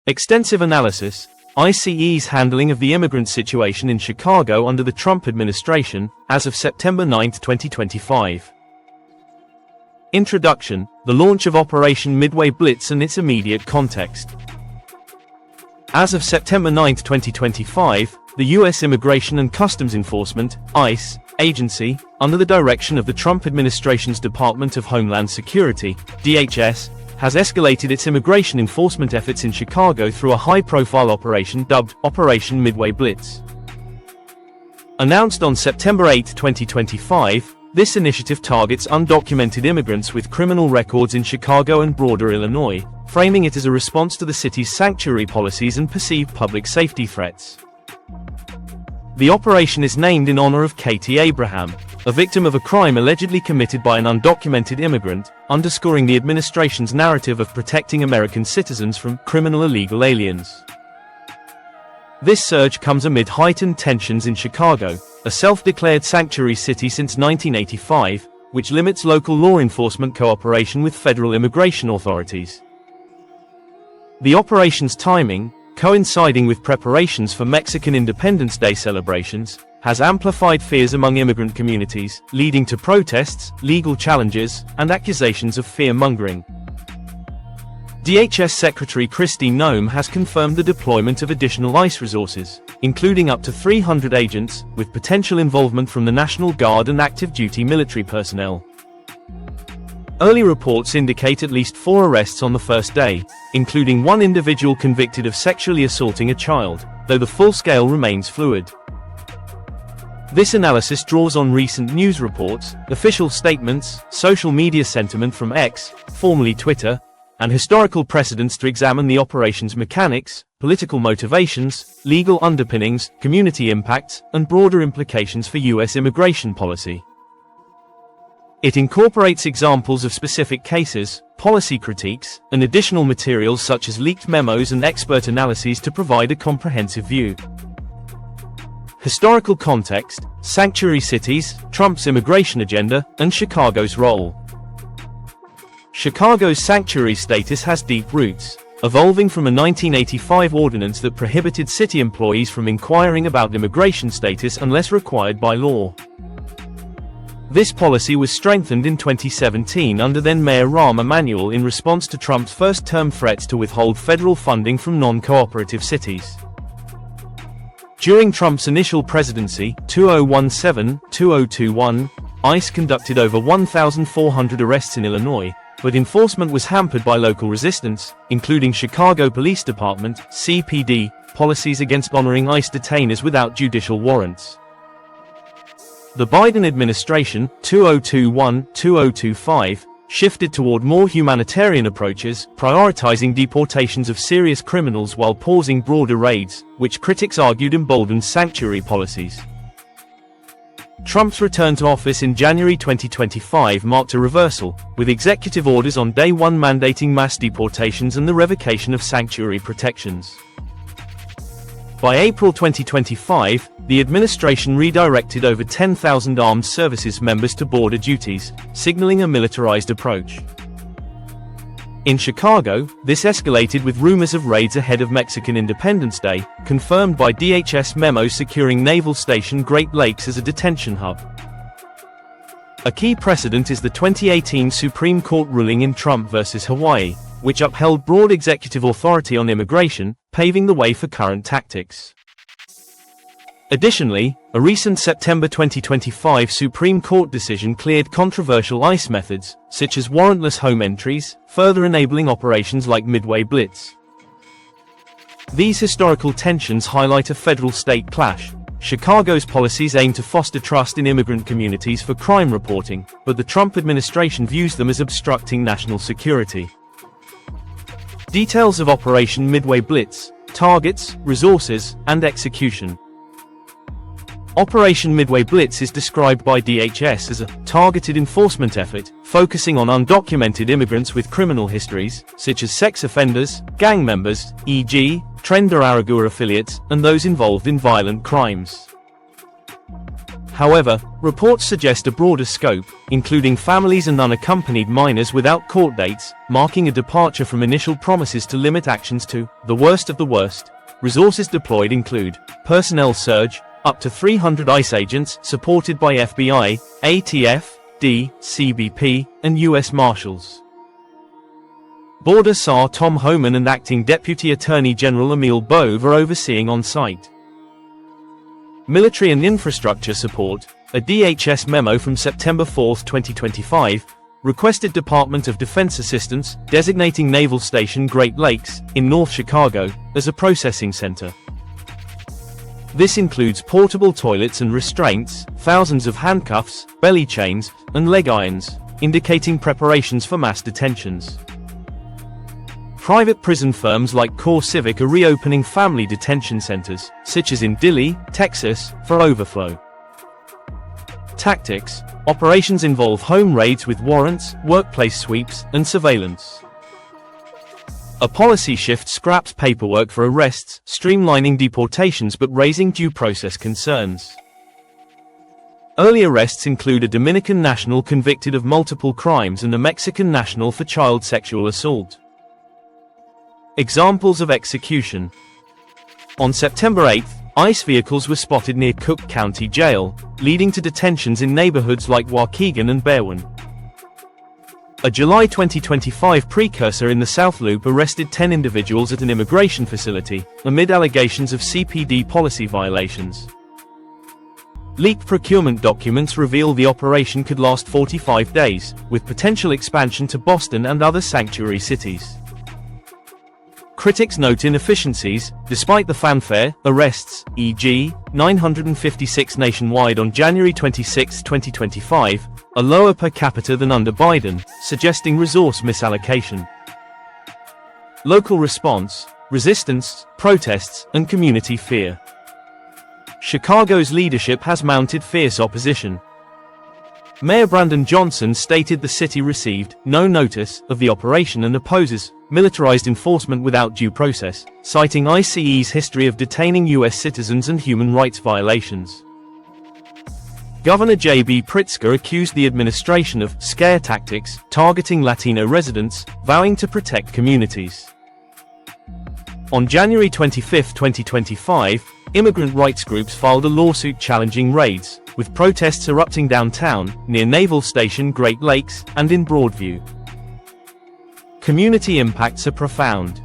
Extensive analysis. ICE's handling of the immigrant situation in Chicago under the Trump administration, as of September 9, 2025. Introduction. The launch of Operation Midway Blitz and its immediate context. As of September 9, 2025, the U.S. Immigration and Customs Enforcement, ICE, agency, under the direction of the Trump administration's Department of Homeland Security, DHS, has escalated its immigration enforcement efforts in Chicago through a high-profile operation dubbed Operation Midway Blitz. Announced on September 8, 2025, this initiative targets undocumented immigrants with criminal records in Chicago and broader Illinois, framing it as a response to the city's sanctuary policies and perceived public safety threats. The operation is named in honor of Katie Abraham, a victim of a crime allegedly committed by an undocumented immigrant, underscoring the administration's narrative of protecting American citizens from criminal illegal aliens. This surge comes amid heightened tensions in Chicago, a self-declared sanctuary city since 1985, which limits local law enforcement cooperation with federal immigration authorities. The operation's timing, coinciding with preparations for Mexican Independence Day celebrations, has amplified fears among immigrant communities, leading to protests, legal challenges, and accusations of fear-mongering. DHS Secretary Kristi Noem has confirmed the deployment of additional ICE resources, including up to 300 agents, with potential involvement from the National Guard and active-duty military personnel. Early reports indicate at least 4 arrests on the first day, including one individual convicted of sexually assaulting a child, though the full scale remains fluid. This analysis draws on recent news reports, official statements, social media sentiment from X, formerly Twitter, and historical precedents to examine the operation's mechanics, political motivations, legal underpinnings, community impacts, and broader implications for U.S. immigration policy. It incorporates examples of specific cases, policy critiques, and additional materials such as leaked memos and expert analyses to provide a comprehensive view. Historical context, sanctuary cities, Trump's immigration agenda, and Chicago's role. Chicago's sanctuary status has deep roots, evolving from a 1985 ordinance that prohibited city employees from inquiring about immigration status unless required by law. This policy was strengthened in 2017 under then-Mayor Rahm Emanuel in response to Trump's first-term threats to withhold federal funding from non-cooperative cities. During Trump's initial presidency, 2017-2021, ICE conducted over 1,400 arrests in Illinois, but enforcement was hampered by local resistance, including Chicago Police Department (CPD) policies against honoring ICE detainees without judicial warrants. The Biden administration, 2021-2025, shifted toward more humanitarian approaches, prioritizing deportations of serious criminals while pausing broader raids, which critics argued emboldened sanctuary policies. Trump's return to office in January 2025 marked a reversal, with executive orders on day one mandating mass deportations and the revocation of sanctuary protections. By April 2025, the administration redirected over 10,000 armed services members to border duties, signaling a militarized approach. In Chicago, this escalated with rumors of raids ahead of Mexican Independence Day, confirmed by DHS memos securing Naval Station Great Lakes as a detention hub. A key precedent is the 2018 Supreme Court ruling in Trump v. Hawaii, which upheld broad executive authority on immigration, paving the way for current tactics. Additionally, a recent September 2025 Supreme Court decision cleared controversial ICE methods, such as warrantless home entries, further enabling operations like Midway Blitz. These historical tensions highlight a federal-state clash. Chicago's policies aim to foster trust in immigrant communities for crime reporting, but the Trump administration views them as obstructing national security. Details of Operation Midway Blitz: targets, resources, and execution. Operation Midway Blitz is described by DHS as a targeted enforcement effort, focusing on undocumented immigrants with criminal histories, such as sex offenders, gang members, e.g., Tren de Aragua affiliates, and those involved in violent crimes. However, reports suggest a broader scope, including families and unaccompanied minors without court dates, marking a departure from initial promises to limit actions to the worst of the worst. Resources deployed include personnel surge, up to 300 ICE agents supported by FBI, ATF, CBP, and U.S. Marshals. Border SAR Tom Homan and Acting Deputy Attorney General Emil Bove are overseeing on-site. Military and infrastructure support. A DHS memo from September 4, 2025, requested Department of Defense assistance, designating Naval Station Great Lakes, in North Chicago, as a processing center. This includes portable toilets and restraints, thousands of handcuffs, belly chains, and leg irons, indicating preparations for mass detentions. Private prison firms like CoreCivic are reopening family detention centers, such as in Dilley, Texas, for overflow. Tactics. Operations involve home raids with warrants, workplace sweeps, and surveillance. A policy shift scraps paperwork for arrests, streamlining deportations but raising due process concerns. Early arrests include a Dominican national convicted of multiple crimes and a Mexican national for child sexual assault. Examples of execution. On September 8, ICE vehicles were spotted near Cook County Jail, leading to detentions in neighborhoods like Waukegan and Berwyn. A July 2025 precursor in the South Loop arrested 10 individuals at an immigration facility, amid allegations of CPD policy violations. Leaked procurement documents reveal the operation could last 45 days, with potential expansion to Boston and other sanctuary cities. Critics note inefficiencies. Despite the fanfare, arrests, e.g., 956 nationwide on January 26, 2025, are lower per capita than under Biden, suggesting resource misallocation. Local response, resistance, protests, and community fear. Chicago's leadership has mounted fierce opposition. Mayor Brandon Johnson stated the city received no notice of the operation and opposes militarized enforcement without due process, citing ICE's history of detaining U.S. citizens and human rights violations. Governor J.B. Pritzker accused the administration of scare tactics, targeting Latino residents, vowing to protect communities. On January 25, 2025, immigrant rights groups filed a lawsuit challenging raids, with protests erupting downtown, near Naval Station Great Lakes, and in Broadview. Community impacts are profound.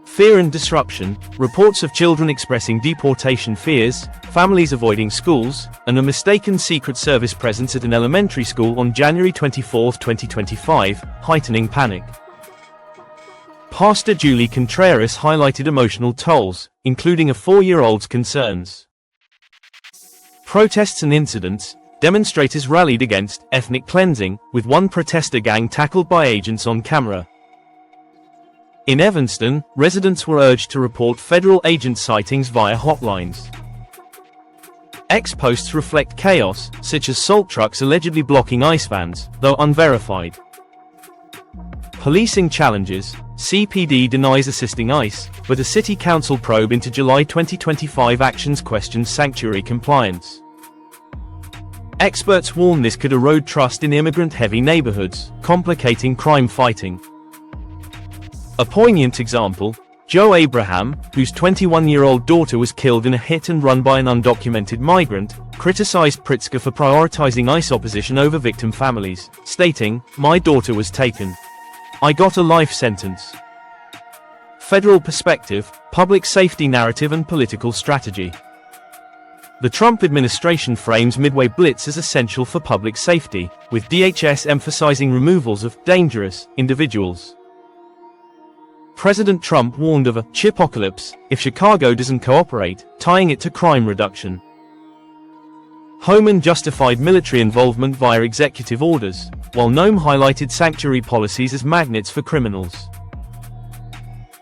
Fear and disruption. Reports of children expressing deportation fears, families avoiding schools, and a mistaken Secret Service presence at an elementary school on January 24, 2025, heightening panic. Pastor Julie Contreras highlighted emotional tolls, including a 4-year-old's concerns. Protests and incidents. Demonstrators rallied against ethnic cleansing, with one protester gang tackled by agents on camera. In Evanston, residents were urged to report federal agent sightings via hotlines. X posts reflect chaos, such as salt trucks allegedly blocking ICE vans, though unverified. Policing challenges. CPD denies assisting ICE, but a city council probe into July 2025 actions questions sanctuary compliance. Experts warn this could erode trust in immigrant-heavy neighborhoods, complicating crime fighting. A poignant example, Joe Abraham, whose 21-year-old daughter was killed in a hit and run by an undocumented migrant, criticized Pritzker for prioritizing ICE opposition over victim families, stating, "My daughter was taken. I got a life sentence." Federal perspective, public safety narrative and political strategy. The Trump administration frames Midway Blitz as essential for public safety, with DHS emphasizing removals of dangerous individuals. President Trump warned of a chipocalypse if Chicago doesn't cooperate, tying it to crime reduction. Homan justified military involvement via executive orders, while Noem highlighted sanctuary policies as magnets for criminals.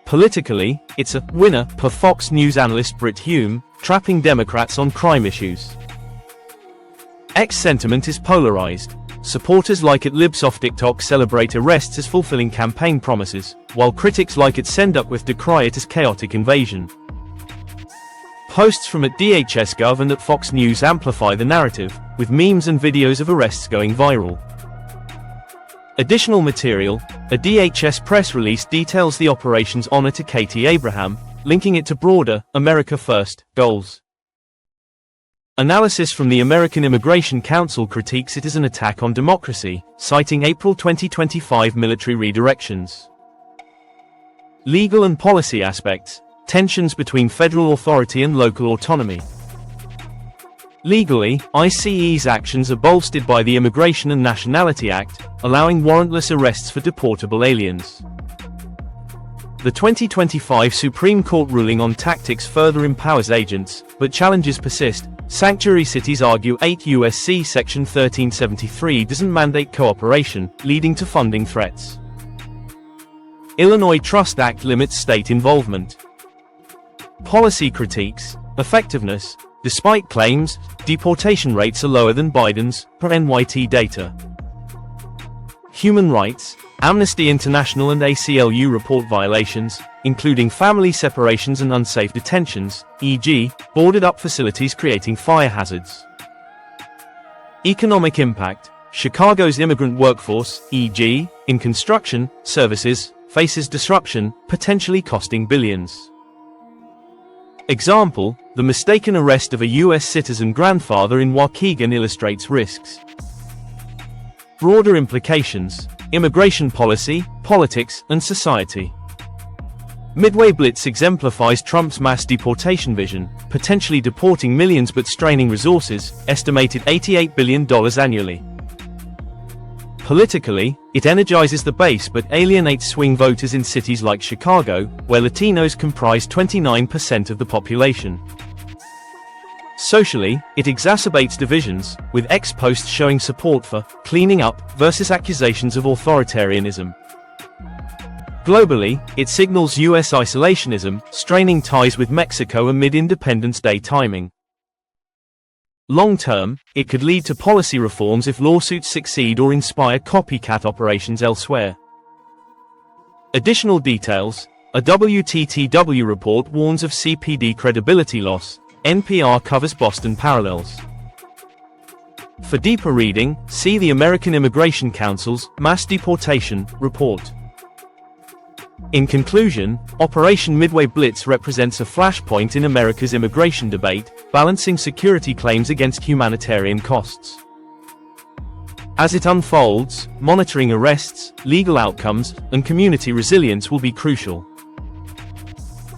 Politically, it's a winner per Fox News analyst Brit Hume, trapping Democrats on crime issues. X sentiment is polarized. Supporters like at Libsoft TikTok celebrate arrests as fulfilling campaign promises, while critics like at Sendup with decry it as chaotic invasion. Posts from at DHS.gov and at Fox News amplify the narrative, with memes and videos of arrests going viral. Additional material: a DHS press release details the operation's honor to Katie Abraham, linking it to broader America First goals. Analysis from the American Immigration Council critiques it as an attack on democracy, citing April 2025 military redirections. Legal and policy aspects: tensions between federal authority and local autonomy. Legally, ICE's actions are bolstered by the Immigration and Nationality Act, allowing warrantless arrests for deportable aliens. The 2025 Supreme Court ruling on tactics further empowers agents, but challenges persist. Sanctuary cities argue 8 U.S.C. Section 1373 doesn't mandate cooperation, leading to funding threats. Illinois Trust Act limits state involvement. Policy critiques: effectiveness: despite claims, deportation rates are lower than Biden's, per NYT data. Human rights: Amnesty International and ACLU report violations, including family separations and unsafe detentions, e.g., boarded-up facilities creating fire hazards. Economic impact: Chicago's immigrant workforce, e.g., in construction, services, faces disruption, potentially costing billions. Example: the mistaken arrest of a U.S. citizen grandfather in Waukegan illustrates risks. Broader implications: immigration policy, politics, and society. Midway Blitz exemplifies Trump's mass deportation vision, potentially deporting millions but straining resources, estimated $88 billion annually. Politically, it energizes the base but alienates swing voters in cities like Chicago, where Latinos comprise 29% of the population. Socially, it exacerbates divisions, with ex-posts showing support for cleaning up versus accusations of authoritarianism. Globally, it signals U.S. isolationism, straining ties with Mexico amid Independence Day timing. Long-term, it could lead to policy reforms if lawsuits succeed or inspire copycat operations elsewhere. Additional details: a WTTW report warns of CPD credibility loss. NPR covers Boston parallels. For deeper reading, see the American Immigration Council's Mass Deportation report. In conclusion, Operation Midway Blitz represents a flashpoint in America's immigration debate, balancing security claims against humanitarian costs. As it unfolds, monitoring arrests, legal outcomes, and community resilience will be crucial.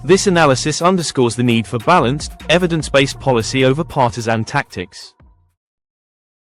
This analysis underscores the need for balanced, evidence-based policy over partisan tactics.